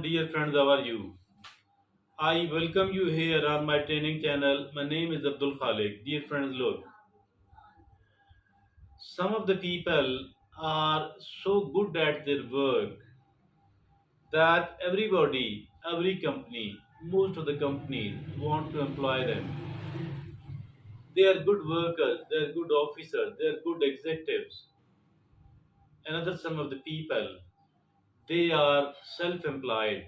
dear friends, how are you? I welcome you here on my training channel. My name is Abdul Khalik. Dear friends, look, some of the people are so good at their work that every company, most of the companies want to employ them. They are good workers, they are good officers, they are good executives. Another some of the people, they are self-employed.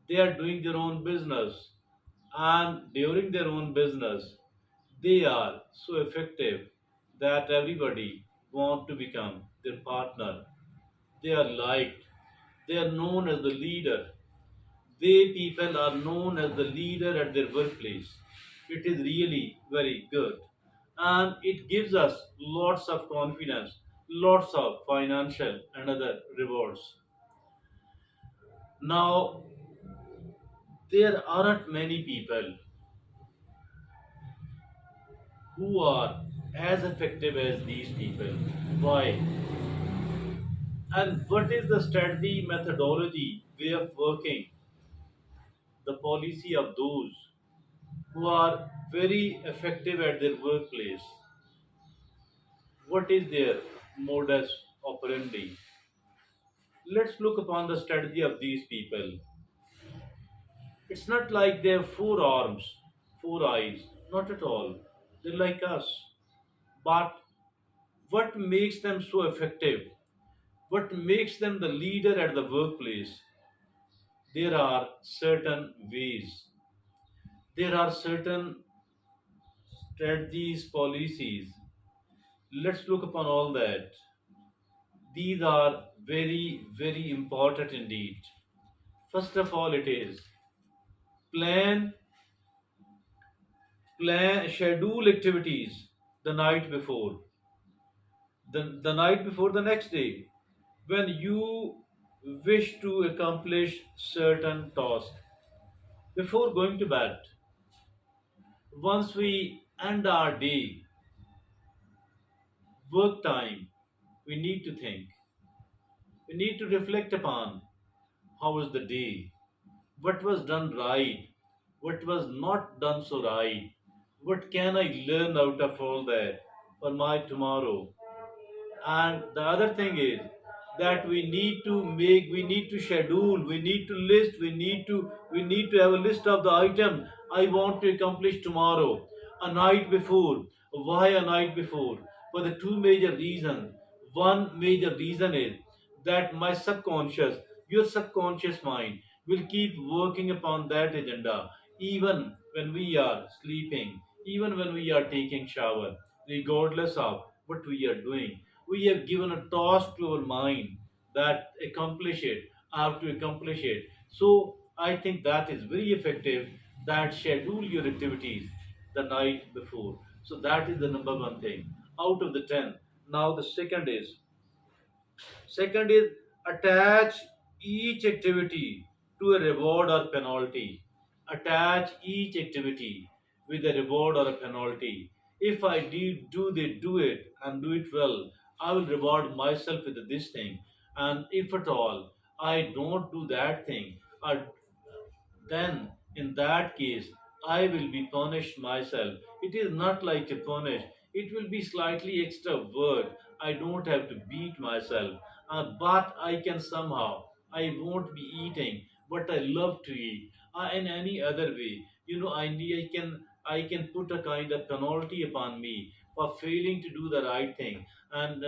They are doing their own business, and during their own business they are so effective that everybody want to become their partner. They are liked, they are known as the leader. They people are known as the leader at their workplace. It is really very good, and it gives us lots of confidence, lots of financial and other rewards. Now, there aren't many people who are as effective as these people. Why? And what is the strategy, methodology, way of working, the policy of those who are very effective at their workplace? What is their modus operandi? Let's look upon the strategy of these people. It's not like they have four arms, four eyes, not at all. They're like us. But what makes them so effective? What makes them the leader at the workplace? There are certain ways, there are certain strategies, policies. Let's look upon all that. These are very, very important indeed. First of all, it is plan, schedule activities the night before, the night before the next day, when you wish to accomplish certain task before going to bed. Once we end our day, work time, we need to think. We need to reflect upon how was the day, what was done right, what was not done so right, what can I learn out of all that for my tomorrow. And the other thing is that we need to schedule, we need to list, we need to have a list of the items I want to accomplish tomorrow, a night before. Why a night before? For the two major reasons. One major reason is that my subconscious, your subconscious mind, will keep working upon that agenda even when we are sleeping, even when we are taking shower, regardless of what we are doing. We have given a task to our mind that accomplish it, how to accomplish it. So I think that is very effective, that schedule your activities the night before. So that is the number one thing out of the 10. Now the second is attach each activity to a reward or penalty. Attach each activity with a reward or a penalty. If I do it and do it well, I will reward myself with this thing. And if at all I don't do that thing, then in that case I will be punished myself. It is not like a punish, it will be slightly extra work. I don't have to beat myself, but I can somehow, I won't be eating what I love to eat in any other way. I can put a kind of penalty upon me for failing to do the right thing, and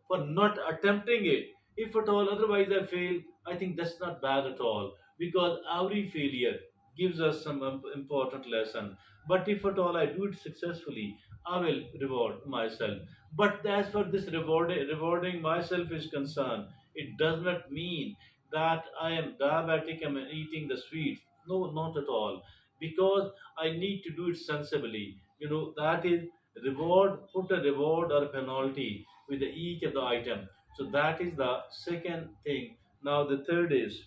for not attempting it. If at all otherwise I fail, I think that's not bad at all, because every failure gives us some important lesson. But if at all I do it successfully, I will reward myself. But as for this rewarding myself is concerned, it does not mean that I am diabetic and eating the sweets. No, not at all. Because I need to do it sensibly. That is reward, put a reward or penalty with each of the item. So that is the second thing. Now the third is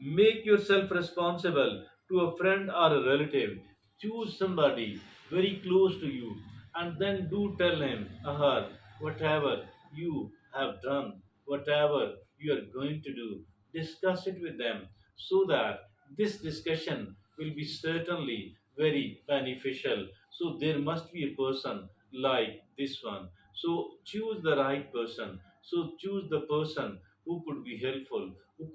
make yourself responsible to a friend or a relative. Choose somebody very close to you and then do tell him or her whatever you have done, whatever you are going to do. discuss it with them so that this discussion will be certainly very beneficial. So there must be a person like this one. So choose the right person. So choose the person who could be helpful, who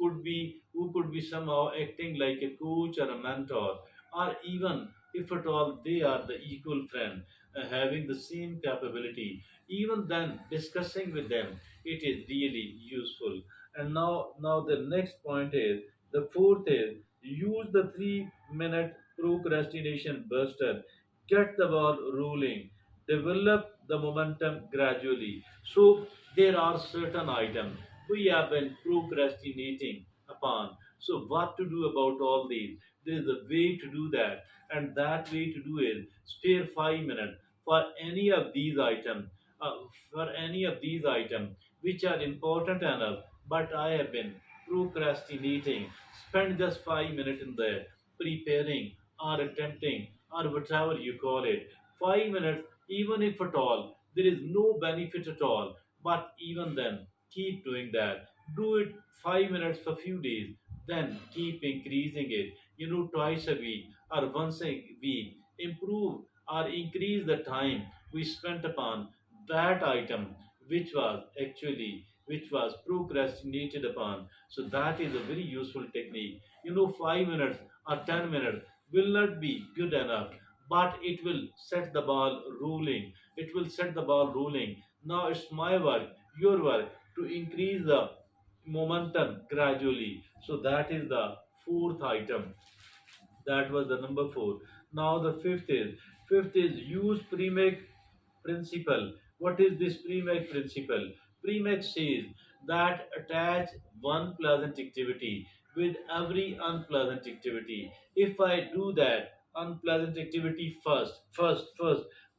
could be somehow acting like a coach or a mentor, or even if at all they are the equal friend, having the same capability. Even then, discussing with them, it is really useful. And now the next point is, the fourth is, use the 3 minute procrastination buster. Get the ball rolling. Develop the momentum gradually. So there are certain items we have been procrastinating upon. So what to do about all these? There is a way to do that, and that way to do is spare 5 minutes for any of these items. For any of these items which are important enough, but I have been procrastinating. Spend just 5 minutes in there, preparing or attempting or whatever you call it. 5 minutes, even if at all there is no benefit at all, but even then, keep doing that. Do it 5 minutes for few days, then keep increasing it. Twice a week or once a week. Improve or increase the time we spent upon that item which was procrastinated upon. So that is a very useful technique. 5 minutes or 10 minutes will not be good enough, but it will set the ball rolling. It will set the ball rolling. Now it's my work, your work, to increase the momentum gradually. So that is the fourth item. That was the number four. Now the fifth is use Premack Principle. What is this Premack Principle? Premack says that attach one pleasant activity with every unpleasant activity. If I do that unpleasant activity first,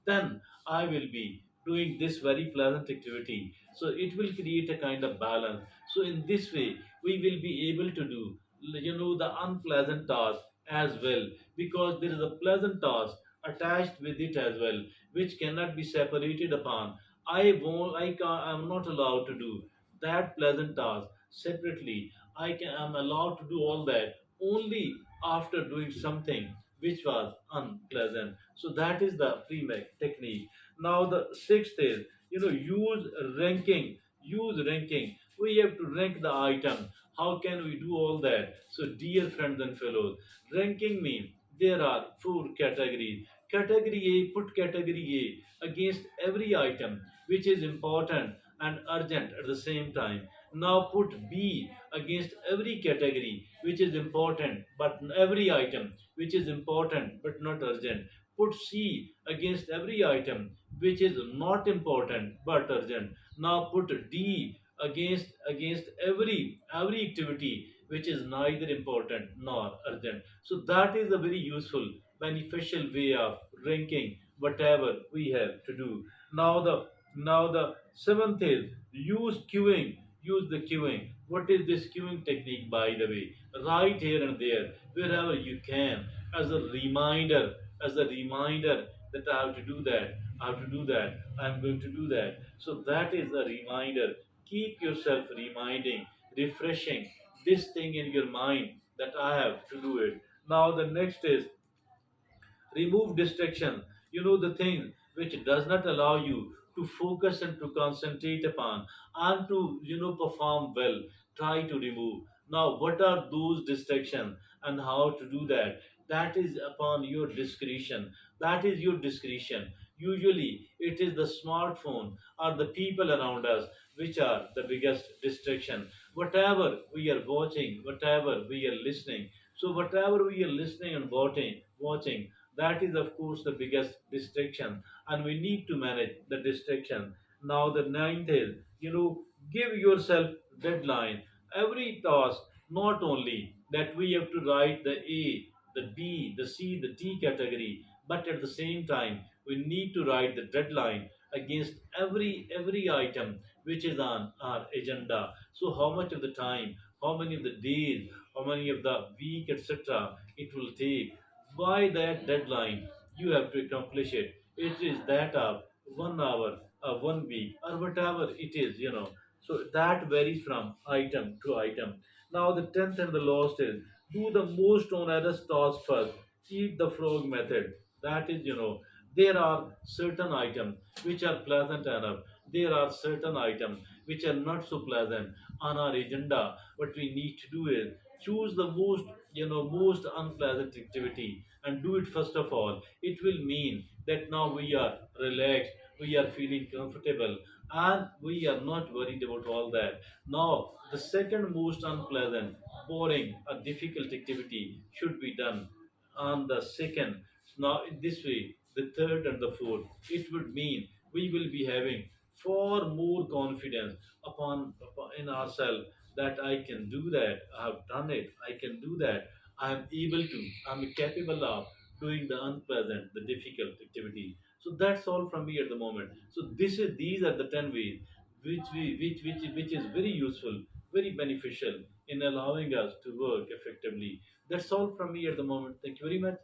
then I will be doing this very pleasant activity. So it will create a kind of balance. So in this way, we will be able to do the unpleasant task as well, because there is a pleasant task attached with it as well, which cannot be separated upon. I'm not allowed to do that pleasant task separately. I'm allowed to do all that only after doing something which was unpleasant. So that is the pre-make technique. Now the sixth is, ranking. Use ranking. We have to rank the item. How can we do all that? So dear friends and fellows, ranking means there are four categories. Category A, put category A against every item which is important and urgent at the same time. Now put B against every category which is important, but every item which is important but not urgent. Put C against every item which is not important but urgent. Now put D against every activity which is neither important nor urgent. So that is a very useful, beneficial way of ranking whatever we have to do. Now the seventh is use queuing. Use the queuing. What is this queuing technique, by the way? Right here and there, wherever you can, as a reminder, that I have to do that. I have to do that. I'm going to do that. So that is a reminder. Keep yourself reminding, refreshing this thing in your mind that I have to do it. Now the next is remove distraction. The thing which does not allow you to focus and to concentrate upon and to perform well. Try to remove. Now what are those distractions and how to do that? That is upon your discretion. That is your discretion. Usually it is the smartphone or the people around us which are the biggest distraction. Whatever we are watching, whatever we are listening, so whatever we are listening and watching, that is, of course, the biggest distraction, and we need to manage the distraction. Now, the ninth is, give yourself deadline. Every task, not only that we have to write the A, the B, the C, the D category, but at the same time, we need to write the deadline against every item which is on our agenda. So, how much of the time, how many of the days, how many of the week, etc., it will take. By that deadline, you have to accomplish it. It is that of 1 hour, or 1 week, or whatever it is. So that varies from item to item. Now the tenth and the last is do the most onerous task first. Eat the frog method. That is, there are certain items which are pleasant enough. There are certain items which are not so pleasant on our agenda. What we need to do is choose the most unpleasant activity and do it first of all. It will mean that now we are relaxed, we are feeling comfortable, and we are not worried about all that. Now, the second most unpleasant, boring, or difficult activity should be done on the second. Now, in this way, the third and the fourth, it would mean we will be having far more confidence upon in ourselves that I can do that, I have done it, I can do that, I am able to, I'm capable of doing the unpleasant, the difficult activity. So that's all from me at the moment. So these are the 10 ways which is very useful, very beneficial in allowing us to work effectively. That's all from me at the moment. Thank you very much.